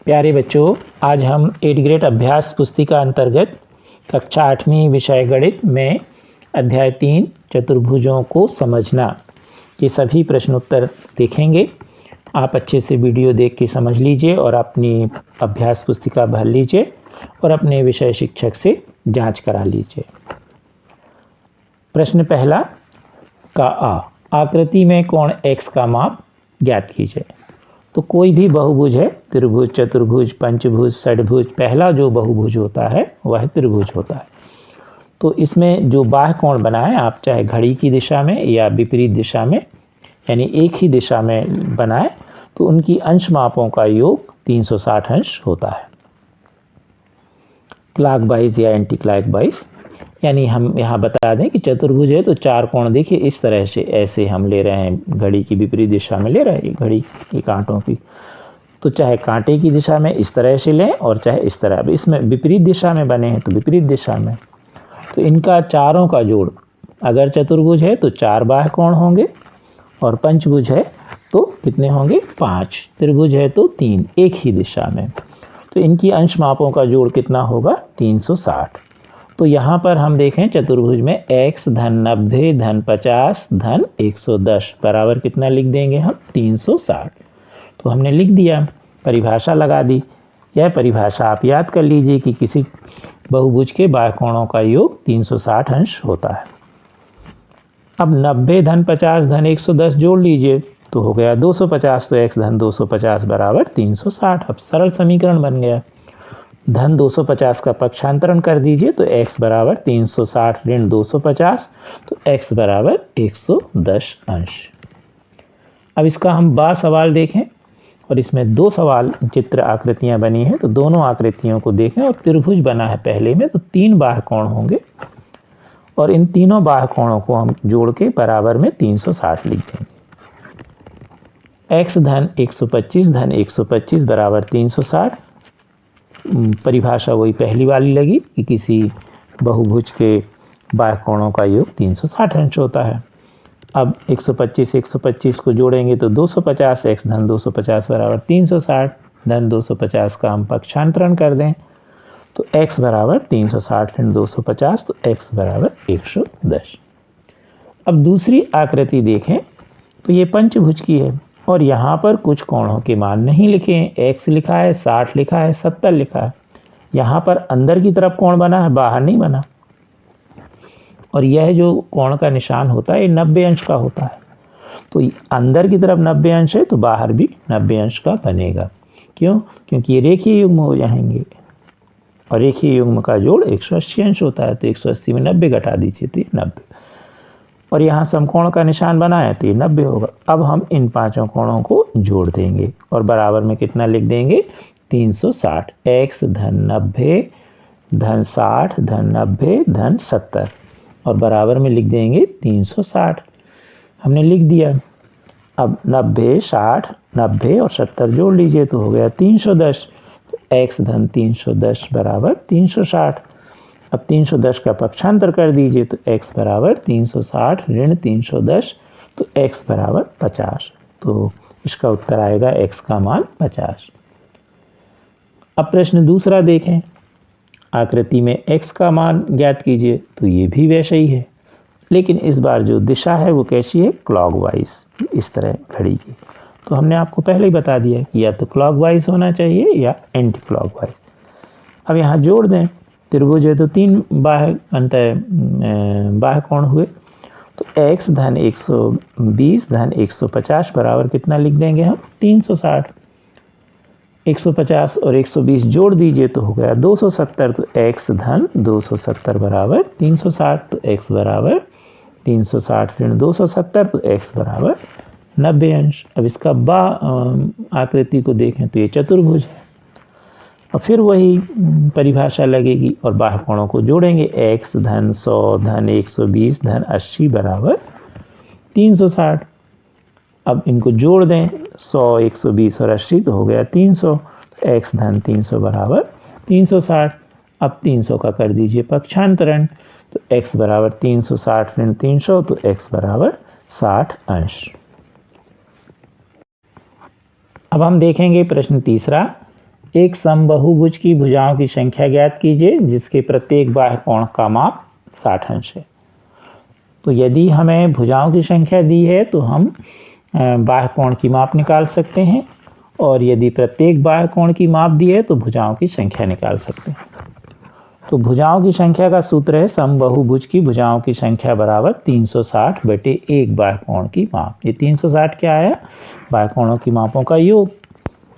प्यारे बच्चों, आज हम 8th ग्रेड अभ्यास पुस्तिका अंतर्गत कक्षा 8वीं विषय गणित में अध्याय 3 चतुर्भुजों को समझना ये सभी प्रश्न उत्तर देखेंगे। आप अच्छे से वीडियो देख के समझ लीजिए और अपनी अभ्यास पुस्तिका भर लीजिए और अपने विषय शिक्षक से जांच करा लीजिए। प्रश्न पहला का आकृति में कोण x का माप ज्ञात कीजिए। तो कोई भी बहुभुज है, त्रिभुज, चतुर्भुज, पंचभुज, षडभुज, पहला जो बहुभुज होता है वह त्रिभुज होता है। तो इसमें जो बाह्य कोण बना है, आप चाहे घड़ी की दिशा में या विपरीत दिशा में यानी एक ही दिशा में बनाए, तो उनकी अंश मापों का योग 360 अंश होता है। क्लॉकवाइज या एंटी क्लॉकवाइज, यानी हम यहाँ बता दें कि चतुर्भुज है तो चार कोण देखिए इस तरह से, ऐसे हम ले रहे हैं, घड़ी की विपरीत दिशा में ले रहे हैं, घड़ी के कांटों की। तो चाहे कांटे की दिशा में इस तरह से लें और चाहे इस तरह, अब इसमें विपरीत दिशा में बने हैं तो विपरीत दिशा में, तो इनका चारों का जोड़, अगर चतुर्भुज है तो 4 बाह्य कोण होंगे और पंचभुज है तो कितने होंगे, 5, त्रिभुज है तो 3 एक ही दिशा में। तो इनकी अंश मापों का जोड़ कितना होगा, 360। तो यहाँ पर हम देखें चतुर्भुज में x धन 90 धन 50 धन 110 बराबर कितना लिख देंगे हम, 360। तो हमने लिख दिया, परिभाषा लगा दी। यह परिभाषा आप याद कर लीजिए कि किसी बहुभुज के बाह्य कोणों का योग 360 अंश होता है। अब 90 धन 50 धन 110 जोड़ लीजिए तो हो गया 250, तो x धन 250 बराबर 360। अब सरल समीकरण बन गया। धन 250 का पक्षांतरण कर दीजिए तो x बराबर 360 ऋण 250, तो x बराबर 110 अंश। अब इसका हम बा सवाल देखें और इसमें 2 सवाल चित्र आकृतियां बनी हैं, तो दोनों आकृतियों को देखें और त्रिभुज बना है पहले में, तो 3 बाह्य कोण होंगे और इन तीनों बाह्य कोणों को हम जोड़ के बराबर में 360 लिख देंगे। x धन 125 धन 125 बराबर 360। परिभाषा वही पहली वाली लगी कि किसी बहुभुज के बाह्य कोणों का योग 360 अंश होता है। अब 125 को जोड़ेंगे तो 250, x धन 250 बराबर 360 धन 250 का हम पक्षांतरण कर दें तो x बराबर 360 ऋण 250, तो x बराबर 110। अब दूसरी आकृति देखें तो ये पंचभुज की है और यहाँ पर कुछ कोणों के मान नहीं लिखे हैं, x लिखा है, 60 लिखा है, 70 लिखा है। यहाँ पर अंदर की तरफ कोण बना है, बाहर नहीं बना। और यह जो कोण का निशान होता है ये 90 अंश का होता है। तो अंदर की तरफ 90 अंश है तो बाहर भी 90 अंश का बनेगा। क्यों? क्योंकि ये रेखीय युग्म हो जाएंगे और रेखीय युग्म का जोड़ 180 अंश होता है, तो 180 में 90 घटा दीजिए तो ये 90। और यहाँ समकोण का निशान बना है तो ये 90 होगा। अब हम इन पांचों कोणों को जोड़ देंगे और बराबर में कितना लिख देंगे, 360। x धन 90 धन 60 धन 90 धन 70 और बराबर में लिख देंगे 360। हमने लिख दिया। अब 90 60 90 और 70 जोड़ लीजिए तो हो गया 310। तो x धन 310 बराबर 360। अब 310 का पक्षांतर कर दीजिए तो x बराबर 360 ऋण 310, तो x बराबर 50। तो इसका उत्तर आएगा x का मान 50। अब प्रश्न दूसरा देखें, आकृति में x का मान ज्ञात कीजिए। तो ये भी वैसे ही है, लेकिन इस बार जो दिशा है वो कैसी है, क्लॉकवाइज, इस तरह घड़ी की। तो हमने आपको पहले ही बता दिया कि या तो क्लॉकवाइज होना चाहिए या एंटी क्लॉकवाइज। अब यहाँ जोड़ दें, त्रिभुज है तो 3 बाह्य कोण हुए, तो x धन 120 धन 150 बराबर कितना लिख देंगे हम, 360। 150 और 120 जोड़ दीजिए तो हो गया 270। तो x धन 270 बराबर 360, तो x बराबर 360 ऋण 270, तो x बराबर 90 अंश। अब इसका बा आकृति को देखें तो ये चतुर्भुज है और फिर वही परिभाषा लगेगी और बाह्य कोणों को जोड़ेंगे। x धन 100 धन 120 धन 80 बराबर 360। अब इनको जोड़ दें, 100 120 और 80 तो हो गया 300। तो x धन 300 बराबर 360। अब 300 का कर दीजिए पक्षांतरण, तो x बराबर 360 ऋण 300, तो x बराबर 60 अंश। अब हम देखेंगे प्रश्न तीसरा, एक समबाहुभुज की भुजाओं की संख्या ज्ञात कीजिए जिसके प्रत्येक बाह्य कोण का माप 60 अंश है। तो यदि हमें भुजाओं की संख्या दी है तो हम बाह्य कोण की माप निकाल सकते हैं, और यदि प्रत्येक बाह्य कोण की माप दी है तो भुजाओं की संख्या निकाल सकते हैं। तो भुजाओं की संख्या का सूत्र है समबाहुभुज की भुजाओं की संख्या बराबर 360 बटे एक बाह्य कोण की माप। ये 360 क्या है? बाह्य कोणों की मापों का योग।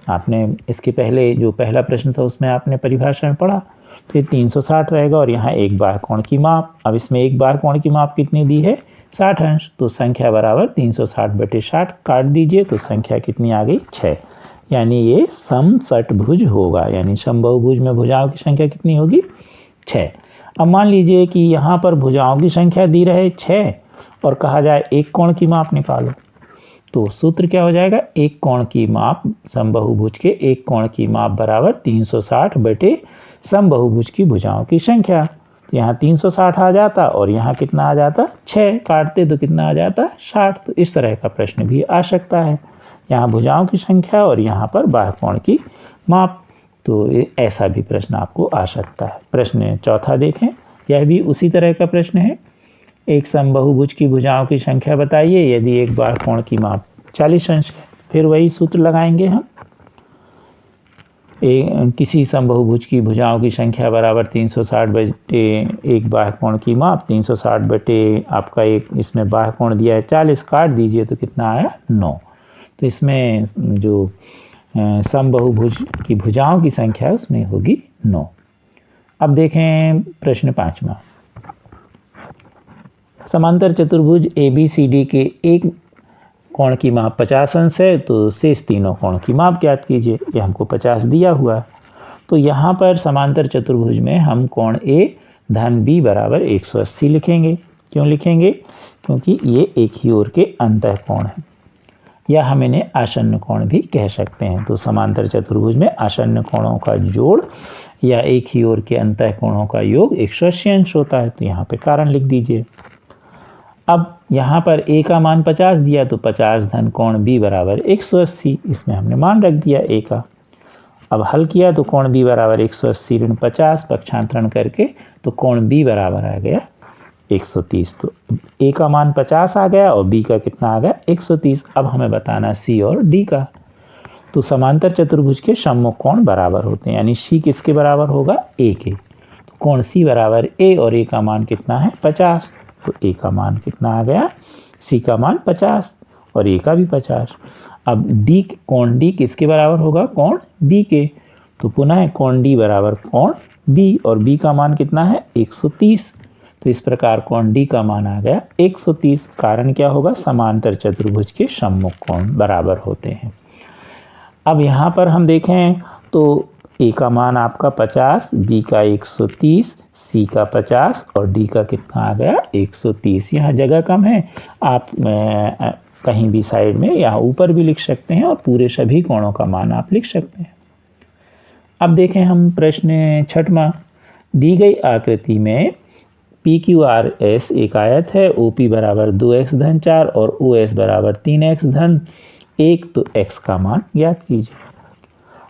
आपने इसके पहले जो पहला प्रश्न था उसमें आपने परिभाषा में पढ़ा, तो ये 360 रहेगा और यहाँ एक बाह्य कोण की माप। अब इसमें एक बाह्य कोण की माप कितनी दी है? 60 अंश। तो संख्या बराबर 360 बटे 60 काट दीजिए तो संख्या कितनी आ गई? 6। यानी ये समषटभुज होगा, यानी समबाहुभुज में भुजाओं की संख्या कितनी होगी? 6। अब मान लीजिए कि यहाँ पर भुजाओं की संख्या दी रहे 6 और कहा जाए एक कोण की माप निकालो, तो सूत्र क्या हो जाएगा? एक कोण की माप, समबाहुभुज के एक कोण की माप बराबर 360 बटे समबाहुभुज की भुजाओं की संख्या। तो यहाँ 360 आ जाता और यहाँ कितना आ जाता? 6। काटते तो कितना आ जाता? 60। तो इस तरह का प्रश्न भी आ सकता है, यहाँ भुजाओं की संख्या और यहाँ पर बाह्य कोण की माप। तो ऐसा भी प्रश्न आपको आ सकता है। प्रश्न चौथा देखें, यह भी उसी तरह का प्रश्न है। एक समबाहुभुज की भुजाओं की संख्या बताइए यदि एक बाह्य कोण की माप 40 अंश है। फिर वही सूत्र लगाएंगे हम। किसी समबाहुभुज की भुजाओं की संख्या बराबर 360 बटे एक बाह्य कोण की माप। 360 बटे आपका एक इसमें बाह्य कोण दिया है 40, काट दीजिए तो कितना आया? 9। तो इसमें जो समबाहुभुज की भुजाओं की संख्या उसमें होगी 9। अब देखें प्रश्न 5वां। समांतर चतुर्भुज ABCD के एक कोण की माप 50 अंश है, तो शेष तीनों कोण की माप ज्ञात कीजिए। ये हमको 50 दिया हुआ। तो यहाँ पर समांतर चतुर्भुज में हम कोण A धन B बराबर 180 लिखेंगे। क्यों लिखेंगे? क्योंकि ये एक ही ओर के अंतः कोण है, या हम इन्हें आसन्न कोण भी कह सकते हैं। तो समांतर चतुर्भुज में आसन्न कोणों का जोड़ या एक ही ओर के अंतः कोणों का योग 180 अंश होता है। तो यहाँ पे कारण लिख दीजिए। अब यहाँ पर A का मान 50 दिया, तो 50 धन कोण B बराबर 180, इसमें हमने मान रख दिया A का। अब हल किया तो कोण B बराबर 180 ऋण 50, पक्षांतरण करके तो कोण B बराबर आ गया 130। तो A का मान 50 आ गया और B का कितना आ गया? 130। अब हमें बताना C और D का। तो समांतर चतुर्भुज के सम्मुख कोण बराबर होते हैं, यानी C किसके बराबर होगा? A के। तो कोण C बराबर A और A का मान कितना है? 50। तो A का मान कितना आ गया? C का मान 50 और A का भी 50। अब कोण D किसके बराबर होगा? कोण B के। तो पुनः कोण D बराबर कोण B और B का मान कितना है? 130। तो इस प्रकार कोण D का मान आ गया 130। कारण क्या होगा? समांतर चतुर्भुज के सम्मुख कोण बराबर होते हैं। अब यहाँ पर हम देखें तो A का मान आपका 50, B का 130, C का 50 और D का कितना आ गया? 130। यहाँ जगह कम है, आप कहीं भी साइड में या ऊपर भी लिख सकते हैं और पूरे सभी कोणों का मान आप लिख सकते हैं। अब देखें हम प्रश्न 6वां। दी गई आकृति में PQRS एक आयत है। OP बराबर 2x धन 4 और OS बराबर 3x धन 1। तो x का मान ज्ञात कीजिए।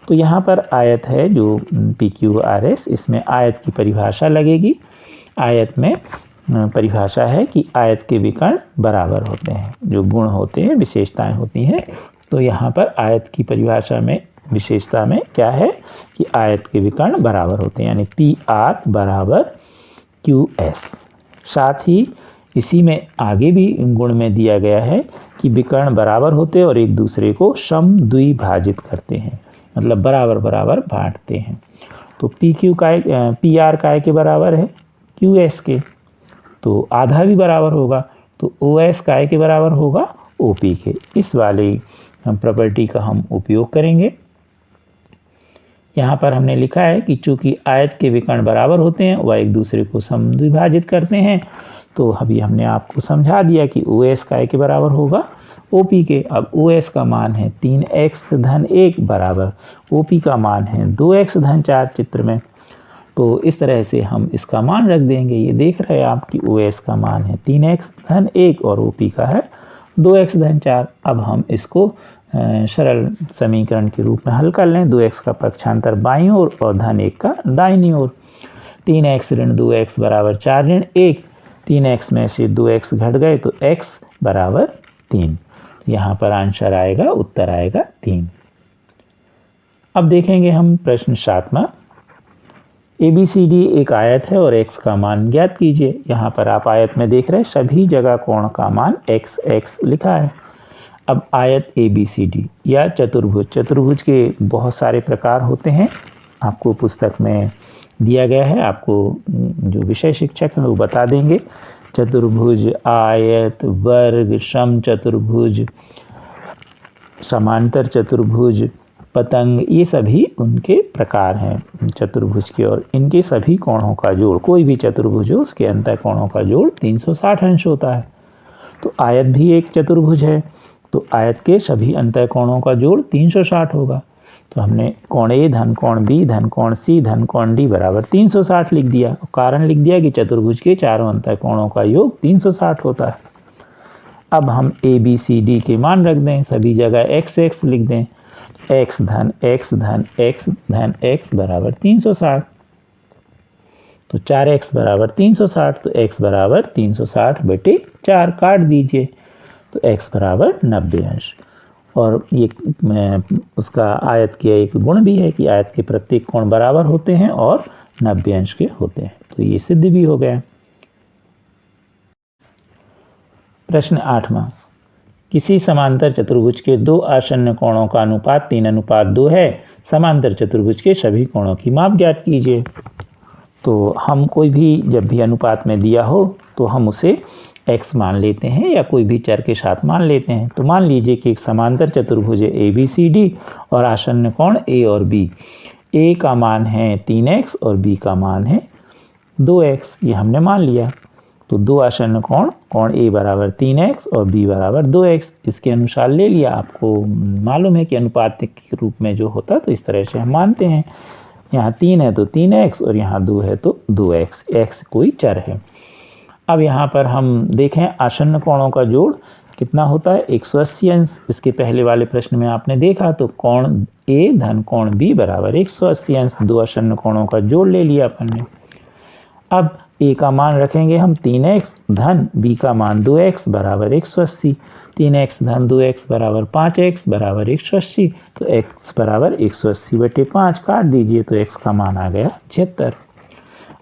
तो यहाँ पर आयत है जो PQRS, इसमें आयत की परिभाषा लगेगी। आयत में परिभाषा है कि आयत के विकर्ण बराबर होते हैं, जो गुण होते हैं, विशेषताएं होती हैं। तो यहाँ पर आयत की परिभाषा में विशेषता में क्या है कि आयत के विकर्ण बराबर होते हैं, यानी PR बराबर QS। साथ ही इसी में आगे भी गुण में दिया गया है कि विकर्ण बराबर होते हैं और एक दूसरे को समद्विभाजित करते हैं, मतलब बराबर बराबर बांटते हैं। तो PR काय के बराबर है? QS के। तो आधा भी बराबर होगा। तो OS काय के बराबर होगा? OP के। इस वाले प्रॉपर्टी का हम उपयोग करेंगे। यहाँ पर हमने लिखा है कि चूंकि आयत के विकर्ण बराबर होते हैं वह एक दूसरे को समद्विभाजित करते हैं। तो अभी हमने आपको समझा दिया कि OS काय के बराबर होगा? OP के। अब OS का मान है 3x धन 1 बराबर OP का मान है 2x धन 4 चित्र में। तो इस तरह से हम इसका मान रख देंगे। ये देख रहे हैं आप कि OS का मान है 3x धन 1 और OP का है 2x धन 4। अब हम इसको सरल समीकरण के रूप में हल कर लें। 2x का पक्षांतर बाईं ओर और धन 1 का दाहिनी ओर। 3x ऋण 2x बराबर 4 ऋण 1। 3x में से 2x घट गए तो x बराबर 3। यहाँ पर आंसर आएगा, उत्तर आएगा 3। अब देखेंगे हम प्रश्न 7वां। ABCD एक आयत है और x का मान ज्ञात कीजिए। यहाँ पर आप आयत में देख रहे हैं सभी जगह कोण का मान x लिखा है। अब आयत ABCD या चतुर्भुज के बहुत सारे प्रकार होते हैं, आपको पुस्तक में दिया गया है। आपको जो विषय शिक्षक हैं वो बता देंगे। चतुर्भुज, आयत, वर्ग, समचतुर्भुज, समांतर चतुर्भुज, पतंग, ये सभी उनके प्रकार हैं चतुर्भुज के। और इनके सभी कोणों का जोड़, कोई भी चतुर्भुज हो उसके अंतर कोणों का जोड़ 360 अंश होता है। तो आयत भी एक चतुर्भुज है, तो आयत के सभी अंतर कोणों का जोड़ 360 होगा। तो हमने कोण A धन कोण B धन कोण C धन कोण D बराबर 360 लिख दिया। कारण लिख दिया कि चतुर्भुज के चारों अंतर कोणों का योग 360 होता है। अब हम ABCD के मान रख दें, सभी जगह x लिख दें। x धन x धन x धन x बराबर 360। तो 4x बराबर 360, तो x बराबर 360 बटे 4 काट दीजिए, तो x बराबर 90 अंश। और ये उसका आयत के एक गुण भी है कि आयत के प्रत्येक कोण बराबर होते हैं और 90 अंश के होते हैं। तो ये सिद्ध भी हो गया। प्रश्न 8वां। किसी समांतर चतुर्भुज के दो आसन्न कोणों का अनुपात 3:2 है। समांतर चतुर्भुज के सभी कोणों की माप ज्ञात कीजिए। तो हम कोई भी जब भी अनुपात में दिया हो तो हम उसे x मान लेते हैं या कोई भी चर के साथ मान लेते हैं। तो मान लीजिए कि एक समांतर चतुर्भुज है ABCD और आसन्न कोण A और B। A का मान है 3x और B का मान है 2x, ये हमने मान लिया। तो दो आसन्न कोण A बराबर 3x और B बराबर 2x, इसके अनुसार ले लिया। आपको मालूम है कि अनुपात के रूप में जो होता तो इस तरह से हम मानते हैं। यहाँ 3 है तो 3x और यहाँ 2 है तो 2x, x कोई चर है। अब यहाँ पर हम देखें आसन्न कोणों का जोड़ कितना होता है, 180 अंश। इसके पहले वाले प्रश्न में आपने देखा तो कोण A धन कोण B बराबर 180 अंश। दो आसन्न कोणों का जोड़ ले लिया अपन ने। अब A का मान रखेंगे हम 3x धन B का मान 2x बराबर 180। 3x धन 2x बराबर 5x बराबर 180, तो x बराबर 180 बटे 5 काट दीजिए, तो x का मान आ गया 76।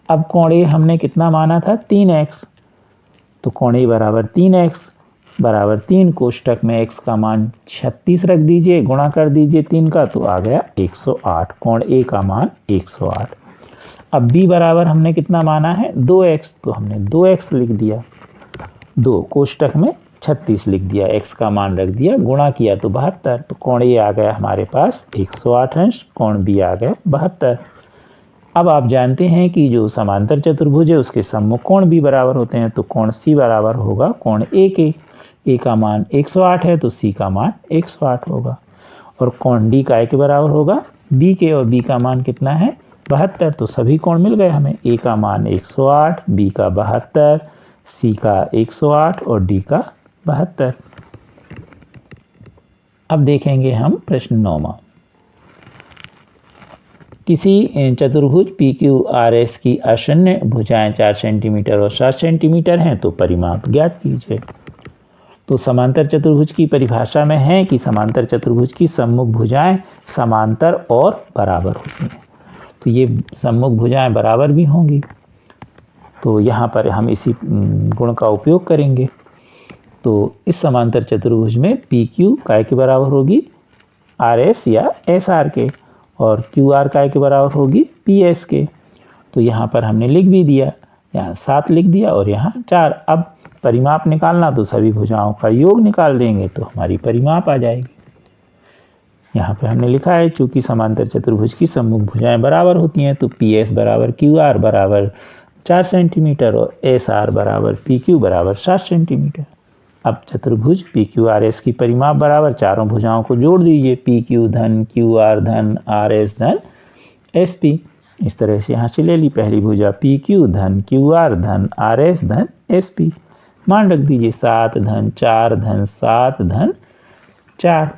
अब कोण A हमने कितना माना था, 3x। तो कोण A बराबर 3x बराबर 3, कोष्टक में x का मान 36 रख दीजिए, गुणा कर दीजिए 3 का, तो आ गया 108। कोण A का मान 108। अब B बराबर हमने कितना माना है, 2x, तो हमने 2x लिख दिया। 2 कोष्टक में 36 लिख दिया, x का मान रख दिया, गुणा किया तो 72। तो कोण A आ गया हमारे पास 108 अंश, कोण B आ गया 72। अब आप जानते हैं कि जो समांतर चतुर्भुज है उसके सम्मुख कोण भी बराबर होते हैं। तो कोण C बराबर होगा कोण A के। A का मान 108 है तो C का मान 108 होगा। और कोण D काय के बराबर होगा, B के, और B का मान कितना है, 72। तो सभी कोण मिल गए हमें। A का मान 108, B का 72, C का 108 और D का 72। अब देखेंगे हम प्रश्न 9वां। किसी चतुर्भुज PQRS की आसन्न भुजाएं 4 सेंटीमीटर और 7 सेंटीमीटर हैं, तो परिमाप ज्ञात कीजिए। तो समांतर चतुर्भुज की परिभाषा में है कि समांतर चतुर्भुज की सम्मुख भुजाएं समांतर और बराबर होती हैं। तो ये सम्मुख भुजाएं बराबर भी होंगी, तो यहाँ पर हम इसी गुण का उपयोग करेंगे। तो इस समांतर चतुर्भुज में PQ काय के बराबर होगी, RS या SR के, और QR काय के बराबर होगी, PS के। तो यहाँ पर हमने लिख भी दिया, यहाँ 7 लिख दिया और यहाँ 4। अब परिमाप निकालना तो सभी भुजाओं का योग निकाल देंगे तो हमारी परिमाप आ जाएगी। यहाँ पे हमने लिखा है चूंकि समांतर चतुर्भुज की सम्मुख भुजाएं बराबर होती हैं, तो PS बराबर QR बराबर 4 सेंटीमीटर और SR बराबर PQ बराबर 7 सेंटीमीटर। अब चतुर्भुज PQRS की परिमाप बराबर चारों भुजाओं को जोड़ दीजिए, PQ धन QR धन RS धन SP। इस तरह से यहाँ से ले ली, पहली भुजा PQ धन QR धन RS धन SP। मान रख दीजिए 7 धन 4 धन 7 धन 4।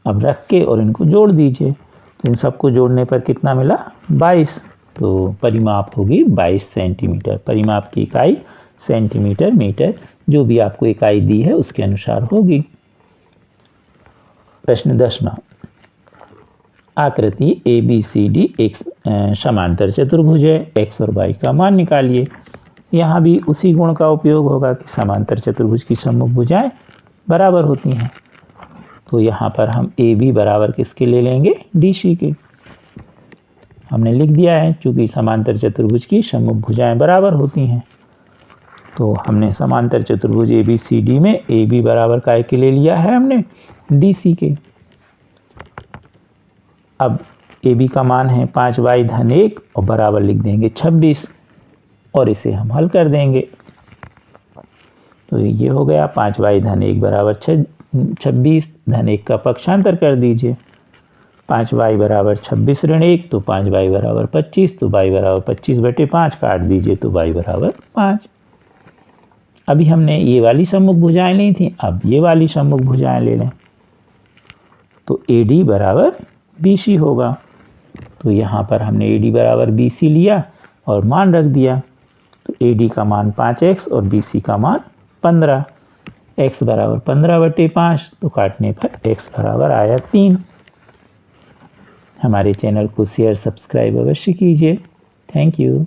अब रख के और इनको जोड़ दीजिए, तो इन सबको जोड़ने पर कितना मिला 22। तो परिमाप होगी 22 सेंटीमीटर। परिमाप की इकाई सेंटीमीटर, मीटर, जो भी आपको इकाई दी है उसके अनुसार होगी। प्रश्न 10वां, आकृति ABCD एक समांतर चतुर्भुज है, x और y का मान निकालिए। यहाँ भी उसी गुण का उपयोग होगा कि समांतर चतुर्भुज की सम्मुख भुजाएं बराबर होती हैं। तो यहाँ पर हम AB बराबर किसके ले लेंगे, DC के। हमने लिख दिया है चूंकि समांतर चतुर्भुज की सम्मुख भुजाएं बराबर होती हैं, तो हमने समांतर चतुर्भुज ABCD में AB बराबर काय के ले लिया है हमने, DC के। अब AB का मान है 5y धन 1 और बराबर लिख देंगे 26 और इसे हम हल कर देंगे। तो ये हो गया 5y धन 1 बराबर 26, धन 1 का पक्षांतर कर दीजिए। 5y बराबर 26 ऋण 1, तो 5y बराबर 25, तो y बराबर 25/5 काट दीजिए, तो y बराबर 5। अभी हमने ये वाली सम्मुख भुजाएं ली थी, अब ये वाली सम्मुख भुजाएं ले लें, तो AD बराबर BC होगा। तो यहाँ पर हमने AD बराबर BC लिया और मान रख दिया, तो AD का मान 5x और BC का मान 15। x बराबर 15/5, तो काटने पर x बराबर आया 3। हमारे चैनल को शेयर सब्सक्राइब अवश्य कीजिए। Thank you.